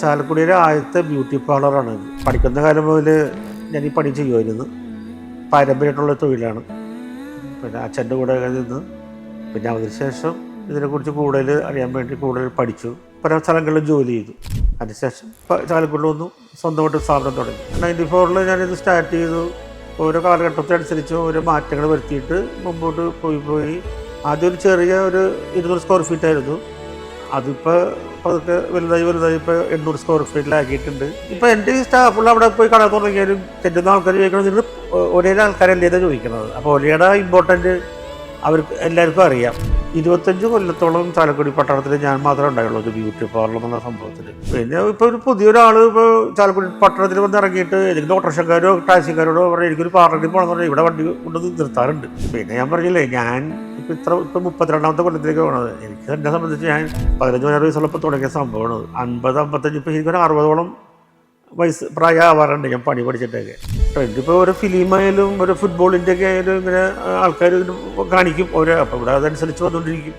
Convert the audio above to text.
ചാലക്കുടിയിലെ ആദ്യത്തെ ബ്യൂട്ടി പാർലറാണ് ഇത്. പഠിക്കുന്ന കാലം മുതൽ ഞാൻ ഈ പണി ചെയ്യുമായിരുന്നു. പാരമ്പര്യമായിട്ടുള്ള തൊഴിലാണ്. പിന്നെ അച്ഛൻ്റെ കൂടെ നിന്ന് പിന്നെ അതിനുശേഷം ഇതിനെക്കുറിച്ച് കൂടുതൽ അറിയാൻ വേണ്ടി കൂടുതൽ പഠിച്ചു. പല സ്ഥലങ്ങളിലും ജോലി ചെയ്തു. അതിനുശേഷം ചാലക്കുടിയിൽ വന്നു, സ്വന്തമായിട്ട് സ്ഥാപനം തുടങ്ങി. 94 ഞാനിത് സ്റ്റാർട്ട് ചെയ്തു. ഓരോ കാലഘട്ടത്തിനനുസരിച്ച് ഓരോ മാറ്റങ്ങൾ വരുത്തിയിട്ട് മുമ്പോട്ട് പോയി ആദ്യം ഒരു ചെറിയ ഒരു 200 സ്ക്വയർ ഫീറ്റ് ആയിരുന്നു. അതിപ്പോൾ അതൊക്കെ വലുതായി ഇപ്പോൾ 800 സ്ക്വയർ ഫീറ്റിലാക്കിയിട്ടുണ്ട്. ഇപ്പോൾ എൻ്റെ ഈ സ്റ്റാഫുകൾ അവിടെ പോയി കട തുടങ്ങിയാലും ചെല്ലുന്ന ആൾക്കാർ ചോദിക്കണം, നിങ്ങൾ ഒരേ ആൾക്കാരല്ലേ എന്നാണ് ചോദിക്കുന്നത്. അപ്പോൾ ഒരേയുടെ ഇമ്പോർട്ടൻറ്റ് അവർക്ക് എല്ലാവർക്കും അറിയാം. 25 കൊല്ലത്തോളം ചാലക്കുടി പട്ടണത്തിൽ ഞാൻ മാത്രമേ ഉണ്ടായുള്ളൂ ഒരു ബ്യൂട്ടി പാർലർ എന്നുള്ള സംഭവത്തിൽ. പിന്നെ ഇപ്പോൾ ഒരു പുതിയൊരാൾ ഇപ്പോൾ ചാലക്കുടി പട്ടണത്തിൽ വന്ന് ഇറങ്ങിയിട്ട് ഏതെങ്കിലും ഓട്ടോറിക്ഷക്കാരോ ടാക്സിക്കാരോടോ പറഞ്ഞാൽ എനിക്കൊരു പാർലറിൽ പോകണമെന്ന് പറഞ്ഞാൽ ഇവിടെ വണ്ടി കൊണ്ടുവന്ന് നിർത്താറുണ്ട്. പിന്നെ ഞാൻ പറഞ്ഞില്ലേ, ഞാൻ ഇപ്പോൾ 32ാമത്തെ കൊല്ലത്തിലേക്ക് പോകണത്. എനിക്ക് എന്നെ സംബന്ധിച്ച് ഞാൻ 15-16 വയസ്സുള്ളപ്പോൾ തുടങ്ങിയ സംഭവമാണ്. 50-55 ഇപ്പോൾ എനിക്കൊരു 60ഓളം വയസ്സ് പ്രായം ആവാറുണ്ട് ഞാൻ പണി പഠിച്ചിട്ടൊക്കെ. ഇതിപ്പോൾ ഒരു ഫിലിമായാലും ഒരു ഫുട്ബോളിൻ്റെ ഒക്കെ ആയാലും ഇങ്ങനെ ആൾക്കാർ കാണിക്കും ഓരോ, അപ്പോൾ ഇവിടെ അതനുസരിച്ച് വന്നുകൊണ്ടിരിക്കും.